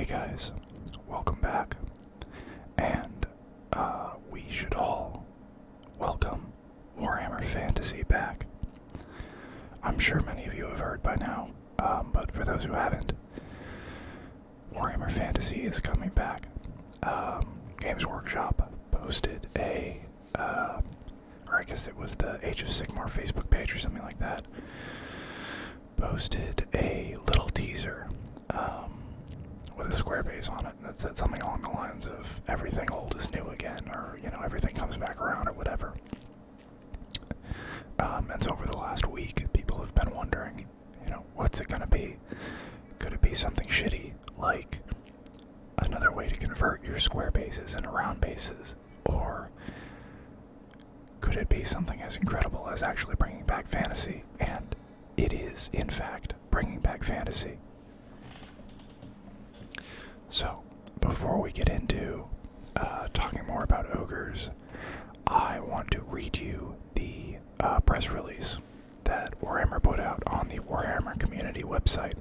Hey guys, welcome back, and we should all welcome Warhammer Fantasy back. I'm sure many of you have heard by now, but for those who haven't, Warhammer Fantasy is coming back. Games Workshop posted or I guess it was the Age of Sigmar Facebook page or something like that, posted a little teaser with a square base on it that said something along the lines of everything old is new again, or, everything comes back around, or whatever. And so over the last week, people have been wondering, what's it gonna be? Could it be something shitty, like another way to convert your square bases into round bases? Or could it be something as incredible as actually bringing back fantasy? And it is, in fact, bringing back fantasy. So, before we get into talking more about ogres, I want to read you the press release that Warhammer put out on the Warhammer community website.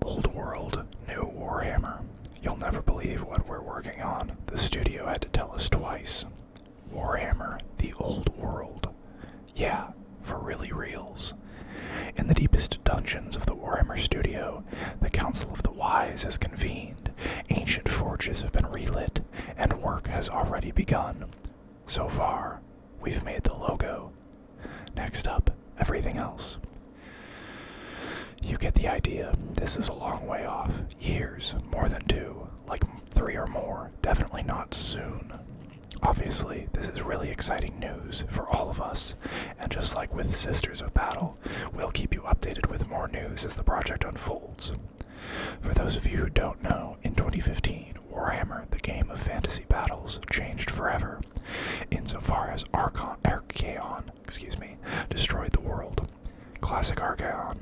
Old world, new Warhammer. You'll never believe what we're working on. The studio had to tell us twice. Warhammer, the old world. Yeah, for really reals. In the deepest dungeons of the Warhammer studio, the Council of the Wise has convened, ancient forges have been relit, and work has already begun. So far, we've made the logo. Next up, everything else. You get the idea. This is a long way off. Years, more than 2, like 3 or more, definitely not soon. Obviously, this is really exciting news for all of us, and just like with Sisters of Battle, we'll keep you updated with more news as the project unfolds. For those of you who don't know, in 2015, Warhammer, the game of fantasy battles, changed forever, insofar as Archaon, destroyed the world. Classic Archaon.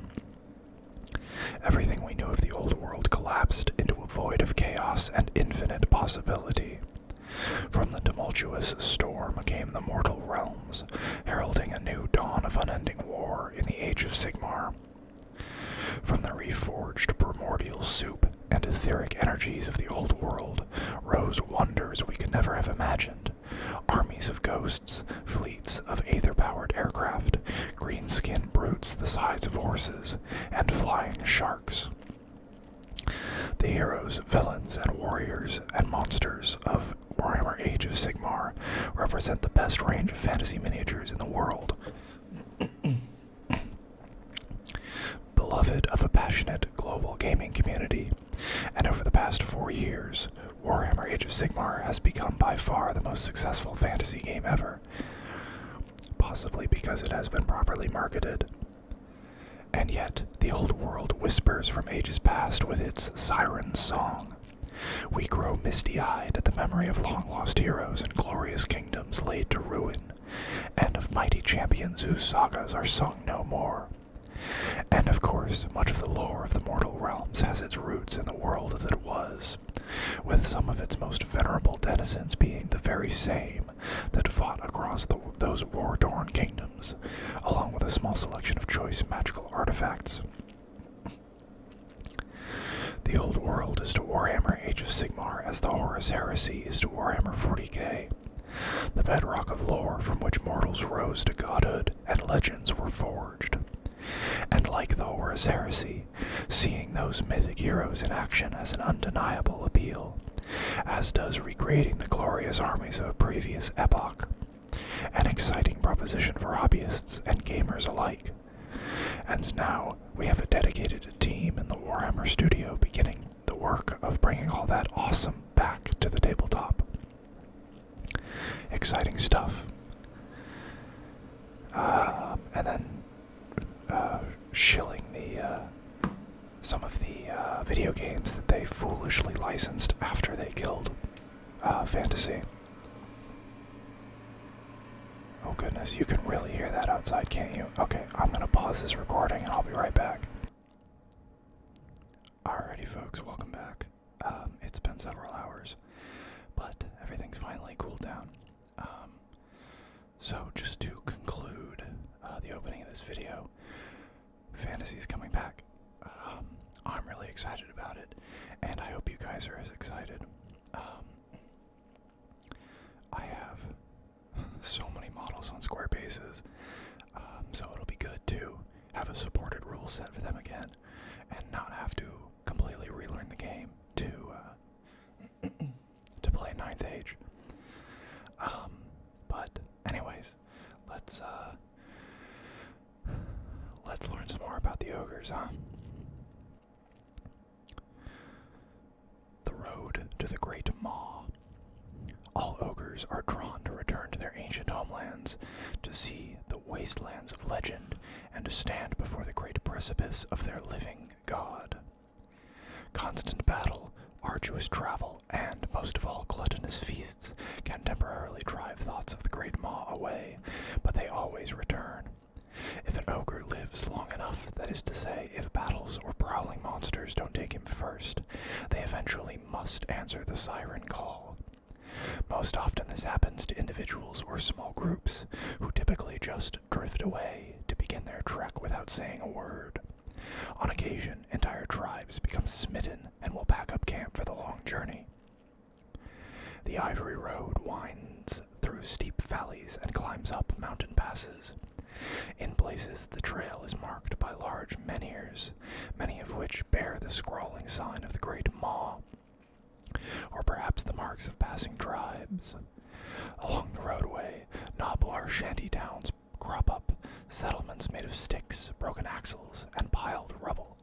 Everything we knew of the old world collapsed into a void of chaos and infinite possibility. From the tumultuous storm came the mortal realms, heralding a new dawn of unending war in the Age of Sigmar. From the reforged primordial soup and etheric energies of the old world rose wonders we could never have imagined. Armies of ghosts, fleets of aether-powered aircraft, green-skinned brutes the size of horses, and flying sharks. The heroes, villains, and warriors and monsters of Warhammer Age of Sigmar represent the best range of fantasy miniatures in the world. Beloved of a passionate global gaming community, and over the past 4 years, Warhammer Age of Sigmar has become by far the most successful fantasy game ever, possibly because it has been properly marketed. And yet, the old world whispers from ages past with its siren song. We grow misty-eyed at the memory of long-lost heroes and glorious kingdoms laid to ruin, and of mighty champions whose sagas are sung no more. And of course, much of the lore of the mortal realms has its roots in the world that was, with some of its most venerable denizens being the very same that fought across those war-torn kingdoms, along with a small selection of choice magical artifacts. The old world is to Warhammer Age of Sigmar as the Horus Heresy is to Warhammer 40k, the bedrock of lore from which mortals rose to godhood and legends were forged. And like the Horus Heresy, seeing those mythic heroes in action has an undeniable appeal, as does recreating the glorious armies of a previous epoch, an exciting proposition for hobbyists and gamers alike. And now we have a dedicated team in the Warhammer studio beginning the work of bringing all that awesome back to the tabletop. Exciting stuff. And then shilling some of the video games that they foolishly licensed after they killed fantasy. Oh goodness, you can really hear that outside, can't you? Okay, I'm gonna pause this recording and I'll be right back. Alrighty folks, welcome back. It's been several hours, but everything's finally cooled down. So just to conclude the opening of this video, fantasy's coming back. I'm really excited about it, and I hope you guys are as excited. I have so many models on Square Bases, so it'll be good to have a supported rule set for them again, and not have to completely relearn the game to play Ninth Age. But anyways, let's learn some more about the ogres, huh? The road to the Great Maw. All ogres are drawn to return to their ancient homelands, to see the wastelands of legend, and to stand before the great precipice of their living god. Constant battle, arduous travel, and, most of all, gluttonous feasts can temporarily drive thoughts of the Great Maw away, but they always return. If an ogre lives long enough, that is to say, if battles or prowling monsters don't take him first, they eventually must answer the siren call. Most often this happens to individuals or small groups, who typically just drift away to begin their trek without saying a word. On occasion, entire tribes become smitten and will pack up camp for the long journey. The Ivory Road winds through steep valleys and climbs up mountain passes. In places, the trail is marked by large menhirs, many of which bear the scrawling sign of the Great Maw, or perhaps the marks of passing tribes. Along the roadway, Noblar shanty towns crop up, settlements made of sticks, broken axles, and piled rubble.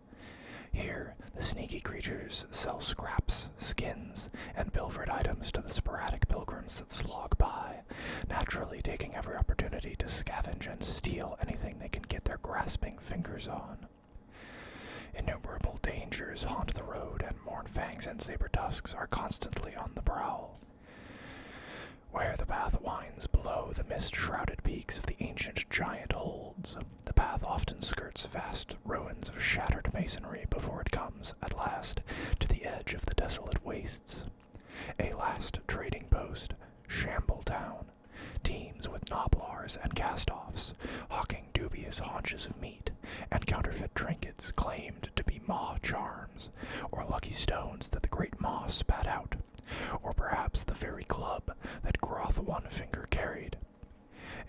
Here, the sneaky creatures sell scraps, skins, and pilfered items to the sporadic pilgrims that slog by, naturally taking every opportunity to scavenge and steal anything they can get their grasping fingers on. Innumerable dangers haunt the road, and Mournfangs and Saber-Tusks are constantly on the prowl. Where the path winds below the mist-shrouded peaks of the ancient giant holds, the path often skirts vast ruins of shattered masonry before it comes, at last, to the edge of the desolate wastes. A last trading post, Shamble Town, teems with Noblars and cast-offs, hawking dubious haunches of meat, and counterfeit trinkets claimed to be Maw charms, or lucky stones that the Great Maw spat out, or perhaps the very club that Groth One-Finger carried.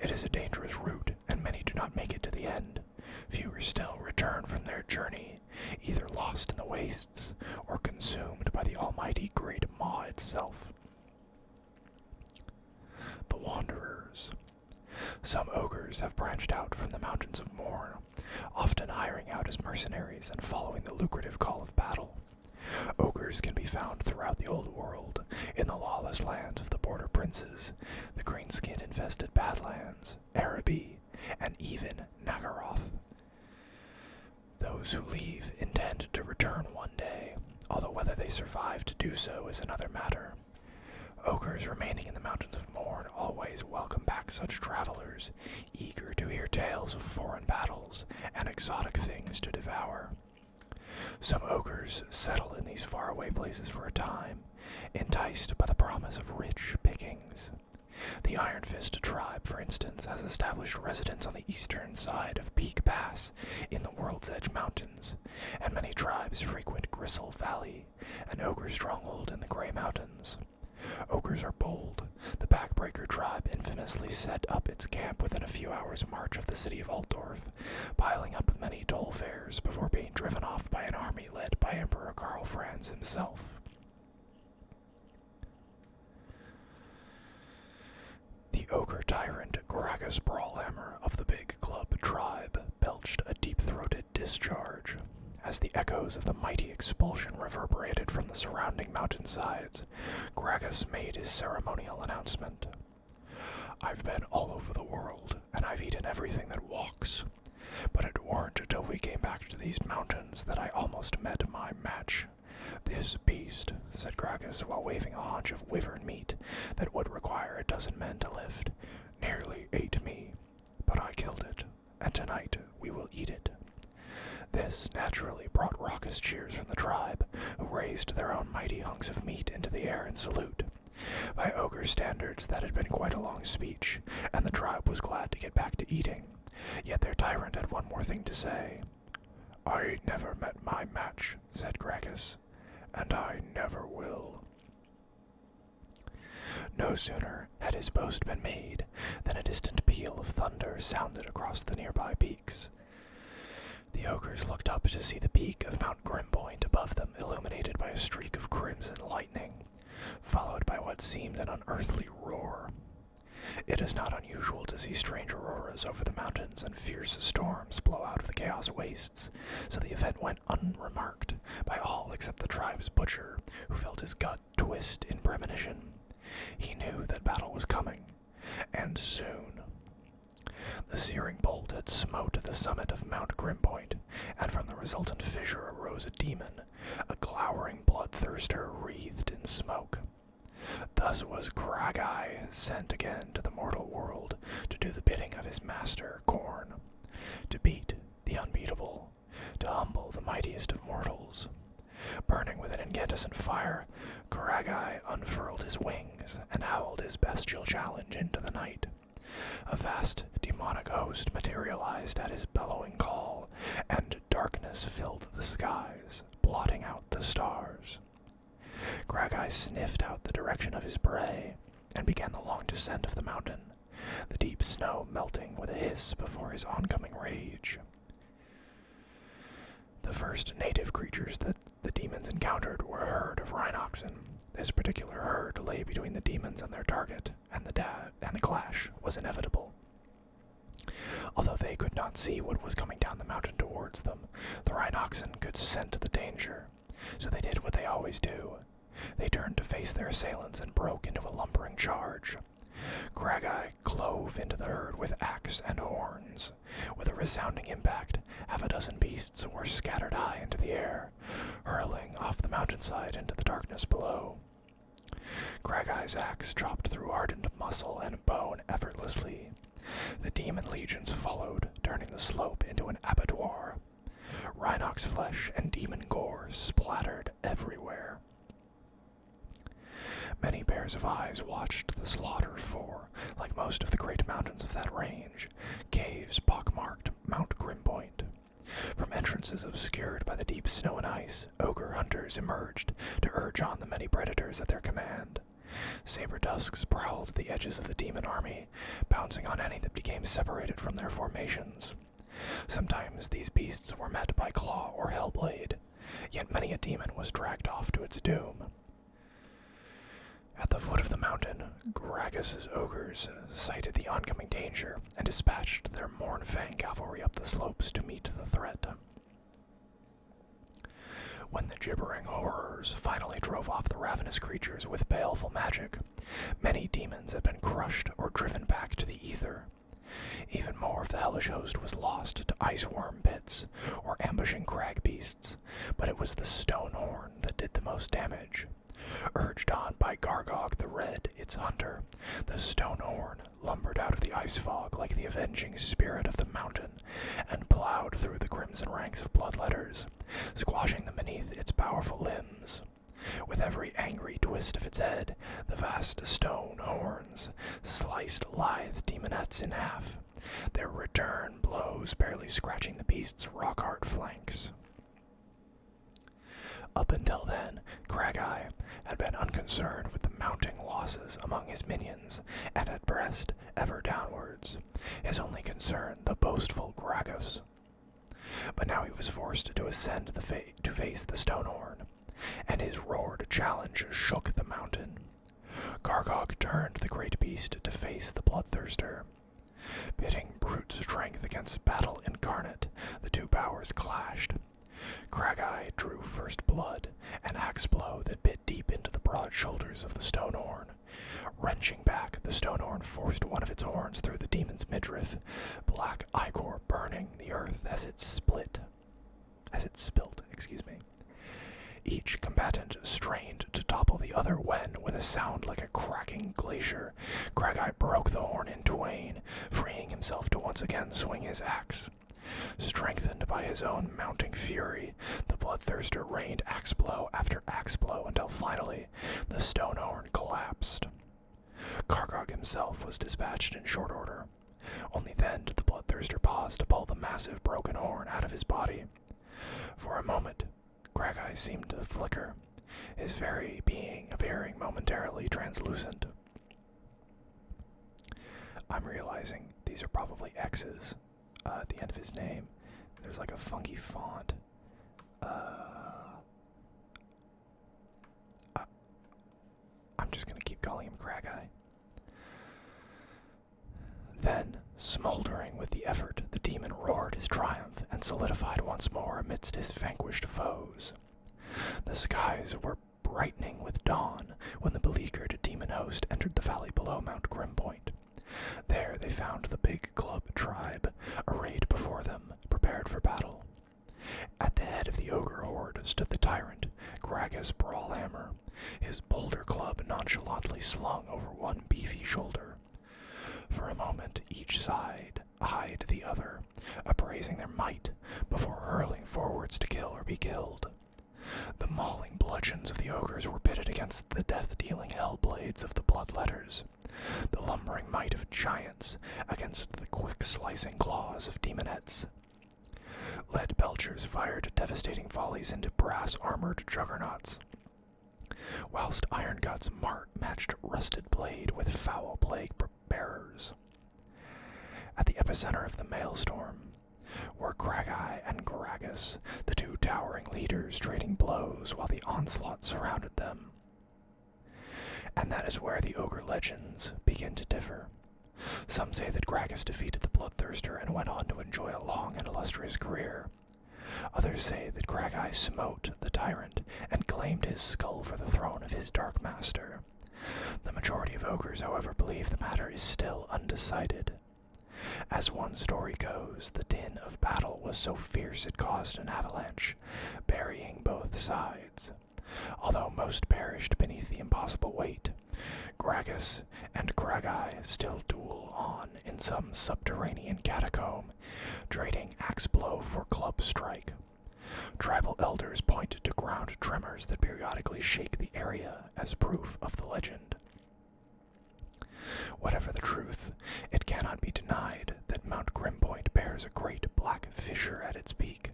It is a dangerous route, and many do not make it to the end. Fewer still return from their journey, either lost in the wastes, or consumed by the almighty Great Maw itself. The Wanderers. Some ogres have branched out from the Mountains of Morn, often hiring out as mercenaries and following the lucrative call of battle. Ogres can be found throughout the Old World, in the lawless lands of the Border Princes, the greenskin-infested Badlands, Araby, and even Nagaroth. Those who leave intend to return one day, although whether they survive to do so is another matter. Ogres remaining in the Mountains of Morn always welcome back such travelers, eager to hear tales of foreign battles and exotic things to devour. Some ogres settle in these faraway places for a time, enticed by the promise of rich pickings. The Iron Fist tribe, for instance, has established residence on the eastern side of Peak Pass in the World's Edge Mountains, and many tribes frequent Gristle Valley, an ogre stronghold in the Grey Mountains. Ogres are bold. The Backbreaker tribe infamously set up its camp within a few hours' march of the city of Altdorf, piling up many toll fares before being driven off by an army led by Emperor Karl Franz himself. The ogre tyrant Gragas Brawlhammer of the Big Club tribe belched a deep-throated discharge. As the echoes of the mighty expulsion reverberated from the surrounding mountainsides, Gragas made his ceremonial announcement. "I've been all over the world, and I've eaten everything that walks. But it weren't until we came back to these mountains that I almost met my match. This beast," said Gragas while waving a haunch of wyvern meat that would require a dozen men to lift, "nearly ate me. But I killed it, and tonight we will eat it." This naturally brought raucous cheers from the tribe, who raised their own mighty hunks of meat into the air in salute. By ogre standards, that had been quite a long speech, and the tribe was glad to get back to eating. Yet their tyrant had one more thing to say. "I ain't never met my match," said Gragas. and I never will. No sooner had his boast been made than a distant peal of thunder sounded across the nearby peaks. The ogres looked up to see the peak of Mount Grimpoint above them illuminated by a streak of crimson lightning, followed by what seemed an unearthly roar. It is not unusual to see strange auroras over the mountains and fierce storms blow out of the chaos wastes, so the event went unremarked by all except the tribe's butcher, who felt his gut twist in premonition. He knew that battle was coming, and soon. The searing bolt had smote the summit of Mount Grimpoint, and from the resultant fissure arose a demon, a glowering bloodthirster wreathed in smoke. Thus was Gragi sent again to the mortal world to do the bidding of his master, Khorne, to beat the unbeatable, to humble the mightiest of mortals. Burning with an incandescent fire, Gragi unfurled his wings and howled his bestial challenge into the night. A vast demonic host materialized at his bellowing call, and darkness filled the skies, blotting out the stars. Gragi sniffed out the direction of his prey, and began the long descent of the mountain, the deep snow melting with a hiss before his oncoming rage. The first native creatures that the demons encountered were a herd of rhinoxen. This particular herd lay between the demons and their target, and the clash was inevitable. Although they could not see what was coming down the mountain towards them, the rhinoxen could scent the danger, so they did what they always do. They turned to face their assailants and broke into a lumbering charge. Gragi clove into the herd with axe and horns. With a resounding impact, half a dozen beasts were scattered high into the air, hurling off the mountainside into the darkness below. Gragi's axe chopped through hardened muscle and bone effortlessly. The demon legions followed, turning the slope into an abattoir. Rhinox flesh and demon gore splattered everywhere. Many pairs of eyes watched the slaughter, for, like most of the great mountains of that range, caves pockmarked Mount Grimpoint. From entrances obscured by the deep snow and ice, ogre hunters emerged to urge on the many predators at their command. Saber tusks prowled the edges of the demon army, pouncing on any that became separated from their formations. Sometimes these beasts were met by claw or hellblade, yet many a demon was dragged off to its doom. At the foot of the mountain, Gragas's ogres sighted the oncoming danger and dispatched their Mournfang cavalry up the slopes to meet the threat. When the gibbering horrors finally drove off the ravenous creatures with baleful magic, many demons had been crushed or driven back to the ether. Even more of the hellish host was lost to iceworm pits or ambushing crag beasts, but it was the Stonehorn that did the most damage. Urged on by Gargog the Red, its hunter, the Stonehorn lumbered out of the ice fog like the avenging spirit of the mountain and plowed through the crimson ranks of bloodletters, squashing them beneath its powerful limbs. With every angry twist of its head, the vast stone horns sliced lithe demonettes in half, their return blows barely scratching the beast's rock-hard flanks. Up until then, Gragi had been unconcerned with the mounting losses among his minions, and had pressed ever downwards, his only concern the boastful Gragas. But now he was forced to ascend to face the Stonehorn, and his roared challenge shook the mountain. Gargog turned the great beast to face the Bloodthirster. Pitting brute strength against battle incarnate, the two powers clashed. Gragi drew first blood, an axe blow that bit deep into the broad shoulders of the Stonehorn. Wrenching back, the Stonehorn forced one of its horns through the demon's midriff, black ichor burning the earth as it spilt. Each combatant strained to topple the other when, with a sound like a cracking glacier, Gragi broke the horn in twain, freeing himself to once again swing his axe. Strengthened by his own mounting fury, the Bloodthirster rained axe blow after axe blow until finally the Stonehorn collapsed. Gargog himself was dispatched in short order. Only then did the Bloodthirster pause to pull the massive broken horn out of his body. For a moment, Gragi seemed to flicker, his very being appearing momentarily translucent. I'm realizing these are probably X's at the end of his name. There's like a funky font. I'm just gonna keep calling him Crag-Eye. Then, smoldering with the effort, the demon roared his triumph and solidified once more amidst his vanquished foes. The skies were brightening with dawn when the beleaguered demon host entered the valley below Mount Grimpoint. There they found the big club tribe, arrayed before them, prepared for battle. At the head of the ogre horde stood the tyrant, Gragas Brawlhammer, his boulder club nonchalantly slung over one beefy shoulder. For a moment, each side eyed the other, appraising their might, before hurling forwards to kill or be killed. The mauling bludgeons of the ogres were pitted against the death-dealing hellblades of the bloodletters, the lumbering might of giants against the quick-slicing claws of demonettes. Lead belchers fired devastating volleys into brass-armored juggernauts, whilst Iron Guts matched Rusted Blade with foul plague bearers. At the epicenter of the maelstrom were Crag-Eye and Gragas, the two towering leaders trading blows while the onslaught surrounded them. And that is where the ogre legends begin to differ. Some say that Gragas defeated the Bloodthirster and went on to enjoy a long and illustrious career. Others say that Crag-Eye smote the Tyrant and claimed his skull for the throne of his Dark Master. The majority of ogres, however, believe the matter is still undecided. As one story goes, the din of battle was so fierce it caused an avalanche, burying both sides. Although most perished beneath the impossible weight, Gragas and Crag-Eye still duel on in some subterranean catacomb, trading axe blow for club strike. Tribal elders point to ground tremors that periodically shake the area as proof of the legend. Whatever the truth, it cannot be denied that Mount Grimpoint bears a great black fissure at its peak,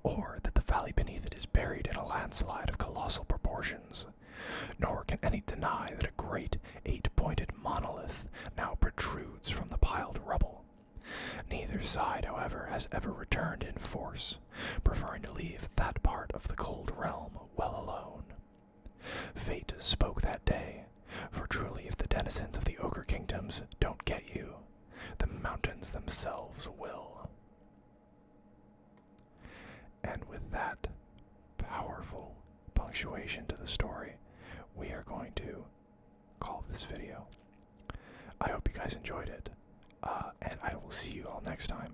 or that the valley beneath it is buried in a landslide of colossal proportions. Nor can any deny that a great eight-pointed monolith now protrudes from the piled rubble. Neither side, however, has ever returned in force, preferring to leave that part of the cold realm well alone. Fate spoke that day, for truly if the denizens of the ogre kingdoms don't get you, the mountains themselves will. And with that powerful punctuation to the story, we are going to call this video. I hope you guys enjoyed it, and I will see you all next time.